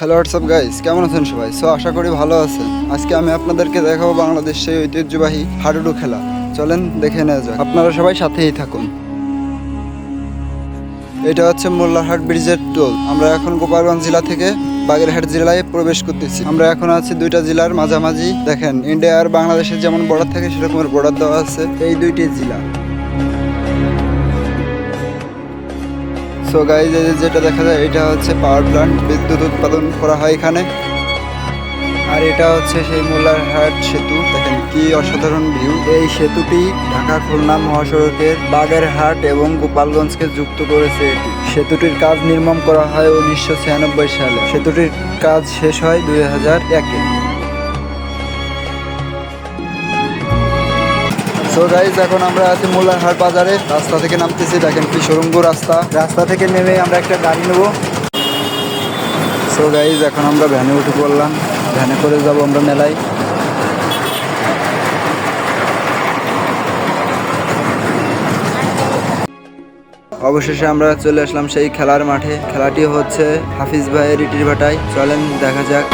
Hello WhatsApp guys, কেমন আছেন সবাই? আশা করি ভালো আছেন। আজকে আমি আপনাদেরকে দেখাবো বাংলাদেশের সেই ঐতিহ্যবাহী হাডুডু খেলা। চলেন দেখে নেওয়া যাক, আপনারা সবাই সাথেই থাকুন। এটা হচ্ছে মোল্লারহাট ব্রিজের টোল। আমরা এখন গোপালগঞ্জ জেলা থেকে বাগেরহাট জেলায় প্রবেশ করতেছি। আমরা এখন আছি দুইটা জেলার মাঝামাঝি। দেখেন, ইন্ডিয়া আর বাংলাদেশের যেমন বর্ডার থাকে সেরকমের বর্ডার দেওয়া আছে এই দুইটি জেলা। সো গাইজ, যেটা দেখা যায় এটা হচ্ছে পাওয়ার প্ল্যান্ট, বিদ্যুৎ উৎপাদন করা হয় এখানে। আর এটা হচ্ছে সেই মোল্লারহাট সেতু। দেখেন কি অসাধারণ ভিউ। এই সেতুটি ঢাকা খুলনা মহাসড়কের বাগেরহাট এবং গোপালগঞ্জকে যুক্ত করেছে। সেতুটির কাজ নির্মাণ করা হয় 1996 সালে। সেতুটির কাজ শেষ হয় 2001-এ। সো গাইজ, এখন আমরা আছি মোল্লারহাট বাজারে। রাস্তা থেকে নামতেছি। দেখেন কি সুড়ঙ্গ রাস্তা। রাস্তা থেকে নেমে আমরা একটা গাড়ি নেব। সো গাইজ, এখন আমরা ভ্যানে উঠে পড়লাম। ভ্যানে করে যাব আমরা মেলায়। অবশেষে আমরা চলে আসলাম সেই খেলার মাঠে। খেলাটি হচ্ছে হাফিজ ভাইয়ের ইটির ভাটায়। চলেন দেখা যাক।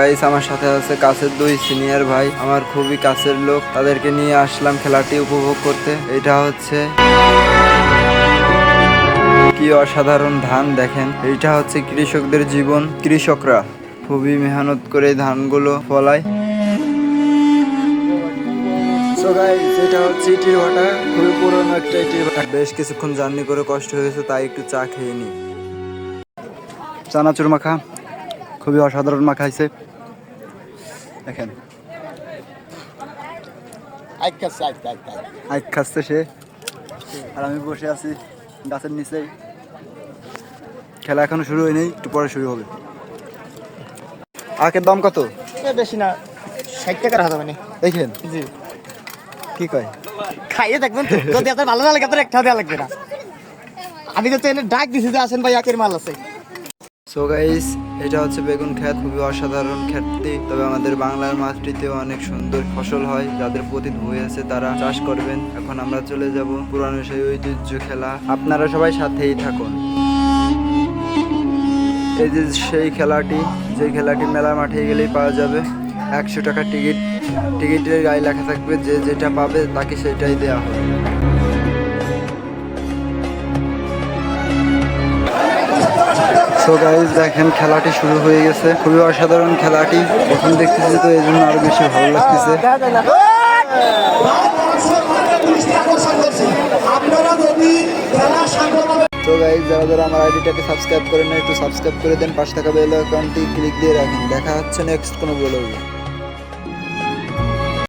গাইস, আমার সাথে আছে কাছের দুই সিনিয়র ভাই, আমার খুবই কাছের লোক। তাদেরকে নিয়ে আসলাম খেলাটি উপভোগ করতে। এটা হচ্ছে কি অসাধারণ ধান। দেখেন, এটা হচ্ছে কৃষকদের জীবন। কৃষকরা খুবই মেহনত করে ধানগুলো ফলায়। সো গাইস, এটা হচ্ছে ইটির ভাটা। খুবই পুরনো একটা ইটির ভাটা। বেশ কিছুক্ষণ জার্নি করে কষ্ট হয়ে গেছে, তাই একটু চা খেয়ে নি। চানাচুর মাখা, খুবই অসাধারণ মাখাইছে। দেখেন, আইক খাচ্ছে সে, আর আমি বসে আছি গাছের নিচেই। খেলা এখনো শুরু হয়নি, একটু পরে শুরু হবে। আখের দাম কত? বেশি না, 60 টাকার হাতে মানে। দেখেন জি, কি কয়, খাইয়ে দেখবেন তো, যদি আপনার ভালো না লাগে আপনার একটা দেওয়া লাগবে না। আমি তো এনে ডাক দিছি যে আসেন ভাই, আখের মাল আছে। সো গাইস, এটা হচ্ছে বেগুন ক্ষেত। খুবই অসাধারণ ক্ষেতটি। তবে আমাদের বাংলার মাটিতেও অনেক সুন্দর ফসল হয়। যাদের পতিত হয়ে আছে তারা চাষ করবেন। এখন আমরা চলে যাব পুরানো সেই ঐতিহ্য খেলা। আপনারা সবাই সাথেই থাকুন। এই যে সেই খেলাটি, যে খেলাটি মেলা মাঠে গেলেই পাওয়া যাবে। 100 টাকা টিকিট। টিকিটের গায়ে লেখা থাকবে যে যেটা পাবে তাকে সেটাই দেওয়া হবে। সো গাইস, দেখেন খেলাটি শুরু হয়ে গেছে। খুবই অসাধারণ খেলাটি। এখন দেখতেছি তো এই জন্য আরো বেশি ভালো লাগতেছে। তো গাইস, যারা যারা আমার আইডিটাকে সাবস্ক্রাইব করেন না, একটু সাবস্ক্রাইব করে দেন। পাশে থাকা বেল আইকনটি ক্লিক দিয়ে রাখেন। দেখা হচ্ছে নেক্সট কোনো ব্লগে।